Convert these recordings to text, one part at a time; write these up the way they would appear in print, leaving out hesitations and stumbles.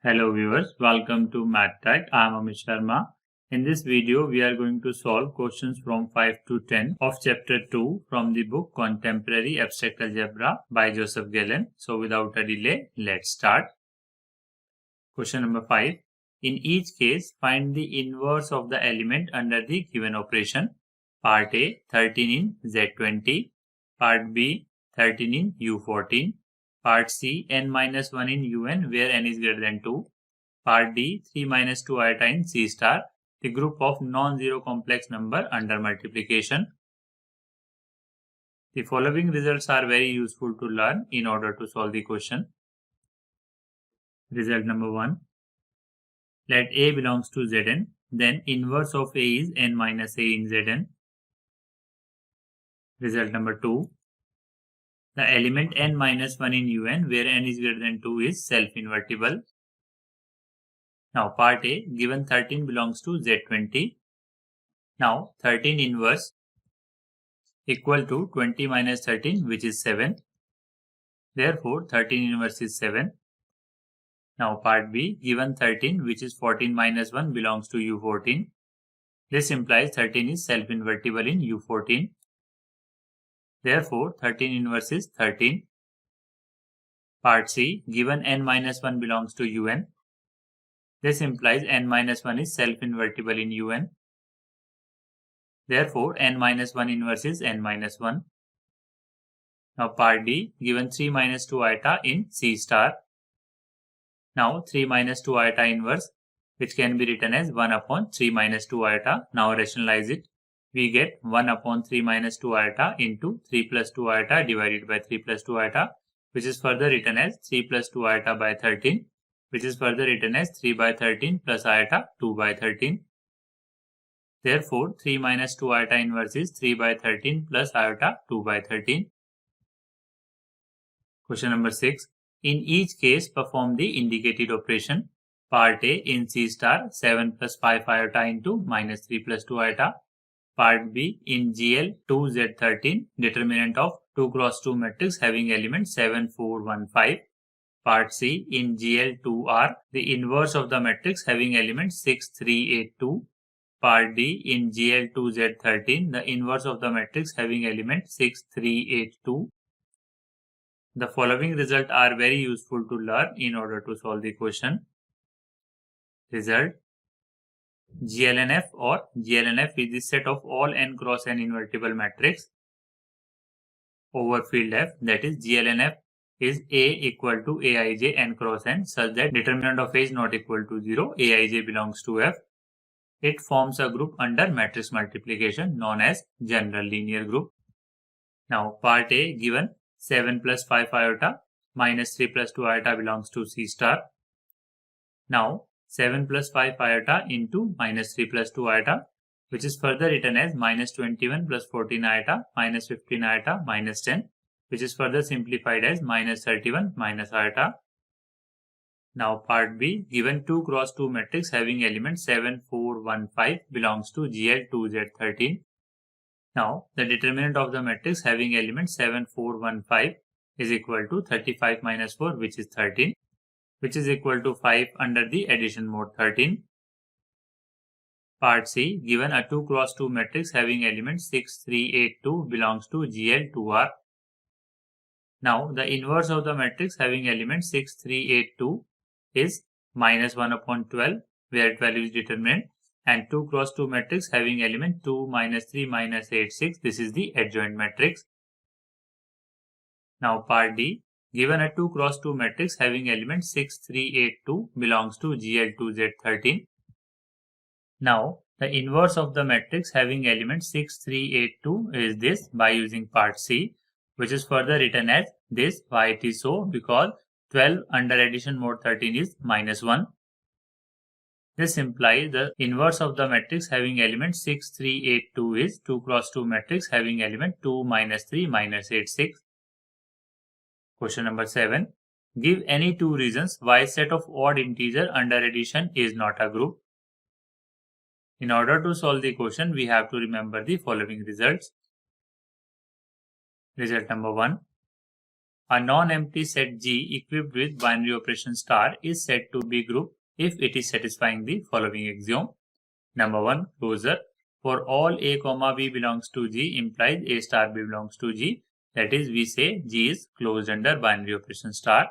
Hello viewers, welcome to MathTech. I am Amit Sharma. In this video, we are going to solve questions from 5 to 10 of chapter 2 from the book Contemporary Abstract Algebra by Joseph Galen. So without a delay, let's start. Question number 5. In each case, find the inverse of the element under the given operation. Part A, 13 in Z20. Part B, 13 in U14. Part C, n-1 in Un where n is greater than 2. Part D, 3 minus 2 iota in C star, the group of non-zero complex number under multiplication. The following results are very useful to learn in order to solve the question. Result number 1. Let A belongs to Zn, then inverse of A is n minus A in Zn. Result number 2. The element n minus 1 in Un where n is greater than 2 is self-invertible. Now part A, given 13 belongs to Z20. Now 13 inverse equal to 20 minus 13 which is 7. Therefore 13 inverse is 7. Now part B, given 13 which is 14 minus 1 belongs to U14. This implies 13 is self-invertible in U14. Therefore 13 inverse is 13. Part C, given n minus 1 belongs to Un. This implies n minus 1 is self-invertible in Un. Therefore n minus 1 inverse is n minus 1. Now part D, given 3 minus 2 iota in C star. Now 3 minus 2 iota inverse, which can be written as 1 upon 3 minus 2 iota. Now rationalize it. We get 1 upon 3 minus 2 iota into 3 plus 2 iota divided by 3 plus 2 iota, which is further written as 3 plus 2 iota by 13, which is further written as 3 by 13 plus iota 2 by 13. Therefore, 3 minus 2 iota inverse is 3 by 13 plus iota 2 by 13. Question number 6. In each case, perform the indicated operation. Part A, in C star, 7 plus 5 iota into minus 3 plus 2 iota. Part B, in GL 2Z13, determinant of 2 cross 2 matrix having elements 7, 4, 1, 5. Part C, in GL2R, the inverse of the matrix having elements 6, 3, 8, 2. Part D, in GL2Z13, the inverse of the matrix having element 6, 3, 8, 2. The following results are very useful to learn in order to solve the question. Result. GLNF or GLNF is the set of all n cross n invertible matrix over field F, that is GLNF is A equal to Aij n cross n such that determinant of A is not equal to 0, Aij belongs to F. It forms a group under matrix multiplication known as general linear group. Now part A, given 7 plus 5 iota minus 3 plus 2 iota belongs to C star. Now 7 plus 5 iota into minus 3 plus 2 iota, which is further written as minus 21 plus 14 iota minus 15 iota minus 10, which is further simplified as minus 31 minus iota. Now part B, given 2 cross 2 matrix having elements 7, 4, 1, 5 belongs to GL2Z13. Now the determinant of the matrix having elements 7, 4, 1, 5 is equal to 35 minus 4, which is 13, which is equal to 5 under the addition mode 13. Part C, given a 2 cross 2 matrix having elements 6, 3, 8, 2 belongs to GL2R. Now the inverse of the matrix having elements 6, 3, 8, 2 is minus 1 upon 12 where 12 is determinant, and 2 cross 2 matrix having element 2, minus 3, minus 8, 6, this is the adjoint matrix. Now part D, given a 2 cross 2 matrix having elements 6, 3, 8, 2 belongs to GL2Z13. Now the inverse of the matrix having elements 6, 3, 8, 2 is this by using part C, which is further written as this. Why it is so? Because 12 under addition mode 13 is minus 1. This implies the inverse of the matrix having element 6, 3, 8, 2 is 2 cross 2 matrix having element 2, minus 3, minus 8, 6. Question number 7. Give any two reasons why set of odd integer under addition is not a group. In order to solve the question, we have to remember the following results. Result number 1. A non-empty set G equipped with binary operation star is said to be group if it is satisfying the following axiom. Number 1, closure. For all A, B belongs to G implies A star B belongs to G. That is, we say G is closed under binary operation star.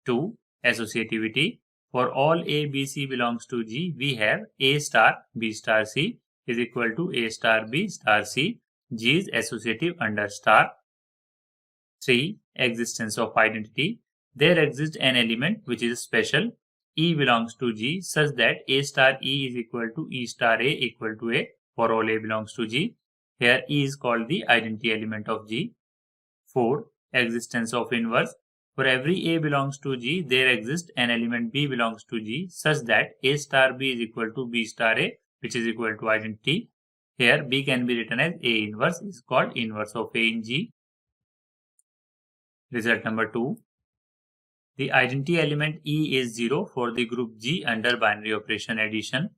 2, associativity. For all A, B, C belongs to G, we have A star B star C is equal to A star B star C. G is associative under star. 3, existence of identity. There exists an element which is special. E belongs to G such that A star E is equal to E star A equal to A for all A belongs to G. Here E is called the identity element of G. 4, existence of inverse. For every A belongs to G, there exists an element B belongs to G such that A star B is equal to B star A, which is equal to identity. Here B can be written as A inverse is called inverse of A in G. Result number 2. The identity element E is 0 for the group G under binary operation addition.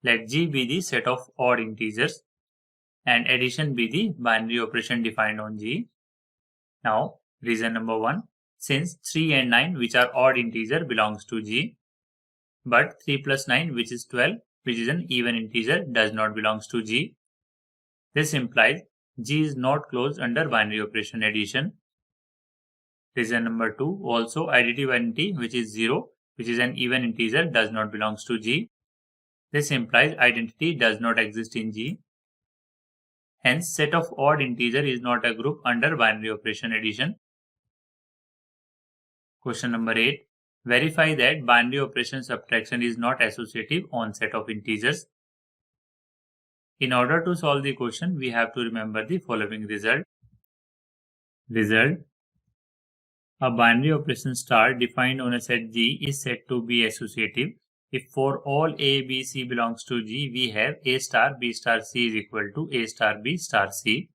Let G be the set of odd integers and addition be the binary operation defined on G. Now, reason number 1. Since 3 and 9, which are odd integer, belongs to G, but 3 plus 9, which is 12, which is an even integer, does not belongs to G. This implies G is not closed under binary operation addition. Reason number 2. Also, additive identity, which is 0, which is an even integer, does not belongs to G. This implies identity does not exist in G. Hence, set of odd integer is not a group under binary operation addition. Question number 8. Verify that binary operation subtraction is not associative on set of integers. In order to solve the question, we have to remember the following result. Result. A binary operation star defined on a set G is said to be associative if for all A, B, C belongs to G, we have A star B star C is equal to A star B star C.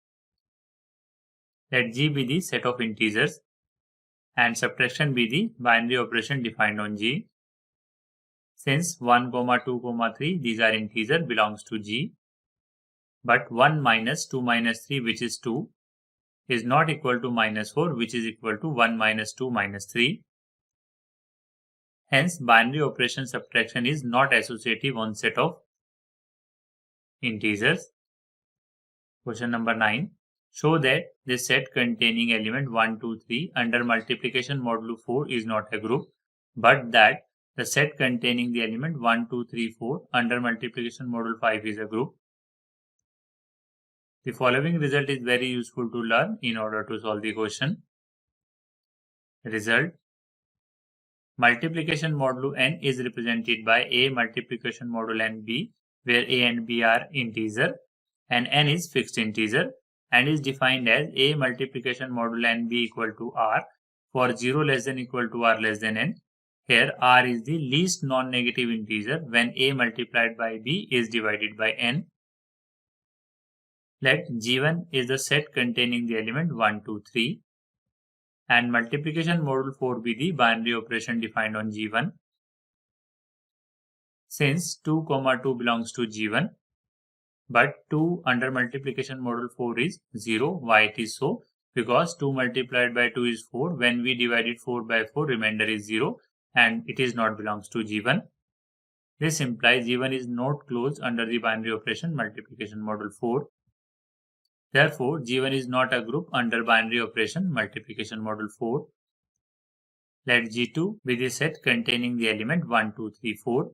Let G be the set of integers and subtraction be the binary operation defined on G. Since 1, 2, 3, these are integer belongs to G, but 1 minus 2 minus 3, which is 2, is not equal to minus 4, which is equal to 1 minus 2 minus 3. Hence, binary operation subtraction is not associative on set of integers. Question number 9. Show that the set containing element 1, 2, 3 under multiplication modulo 4 is not a group, but that the set containing the element 1, 2, 3, 4 under multiplication modulo 5 is a group. The following result is very useful to learn in order to solve the question. Result. Multiplication modulo n is represented by A multiplication modulo n B, where A and B are integer and n is fixed integer, and is defined as A multiplication modulo n B equal to R for 0 less than equal to R less than n. Here R is the least non-negative integer when A multiplied by B is divided by n. Let G1 is the set containing the element 1, 2, 3 and multiplication modulo 4 be the binary operation defined on G1. Since 2, 2 belongs to G1, but 2 under multiplication modulo 4 is 0. Why it is so? Because 2 multiplied by 2 is 4. When we divided 4 by 4, remainder is 0 and it is not belongs to G1. This implies G1 is not closed under the binary operation multiplication modulo 4. Therefore, G1 is not a group under binary operation multiplication modulo 4. Let G2 be the set containing the element 1, 2, 3, 4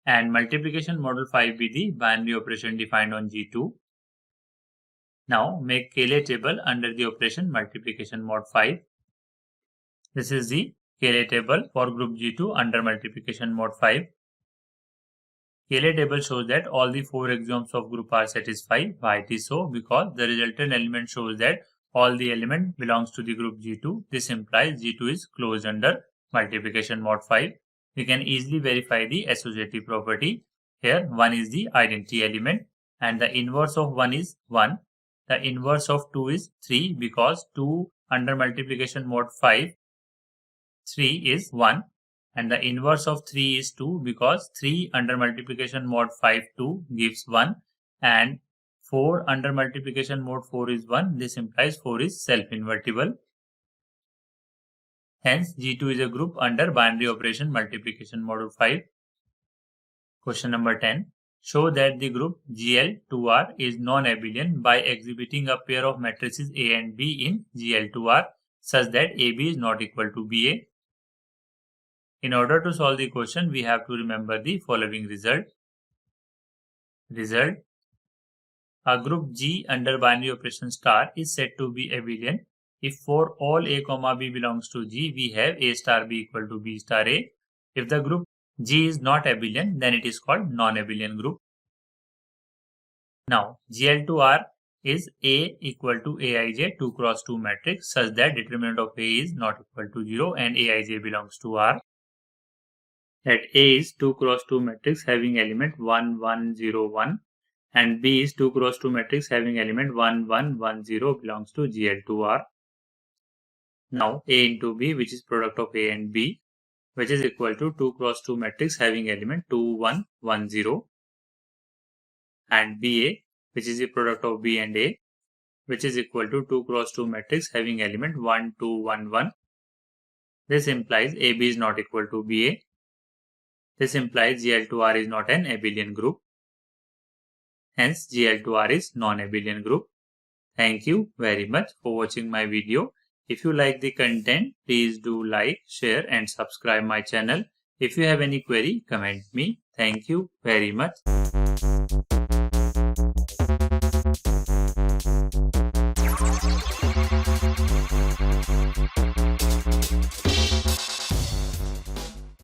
and multiplication modulo 5 be the binary operation defined on G2. Now make Cayley table under the operation multiplication mod 5. This is the Cayley table for group G2 under multiplication mod 5. Cayley table shows that all the 4 axioms of group are satisfied. Why it is so? Because the resultant element shows that all the element belongs to the group G2. This implies G2 is closed under multiplication mod 5. We can easily verify the associative property. Here 1 is the identity element and the inverse of 1 is 1. The inverse of 2 is 3 because 2 under multiplication mod 5, 3 is 1. And the inverse of 3 is 2 because 3 under multiplication mod 5, 2 gives 1 and 4 under multiplication mode 4 is 1. This implies 4 is self-invertible. Hence, G2 is a group under binary operation multiplication mode of 5. Question number 10. Show that the group GL2R is non-abelian by exhibiting a pair of matrices A and B in GL2R such that AB is not equal to BA. In order to solve the question, we have to remember the following result. A group G under binary operation star is said to be abelian if for all A, B belongs to G, we have A star B equal to B star A. If the group G is not abelian, then it is called non-abelian group. Now, GL2R is A equal to Aij 2 cross 2 matrix such that determinant of A is not equal to 0 and Aij belongs to R. That A is 2 cross 2 matrix having element 1, 1, 0, 1 and B is 2 cross 2 matrix having element 1, 1, 1, 0 belongs to GL2R. Now, A into B, which is product of A and B, which is equal to 2 cross 2 matrix having element 2, 1, 1, 0 and BA, which is the product of B and A, which is equal to 2 cross 2 matrix having element 1, 2, 1, 1. This implies AB is not equal to BA. This implies GL2R is not an abelian group. Hence, GL2R is non-abelian group. Thank you very much for watching my video. If you like the content, please do like, share and subscribe my channel. If you have any query, comment me. Thank you very much.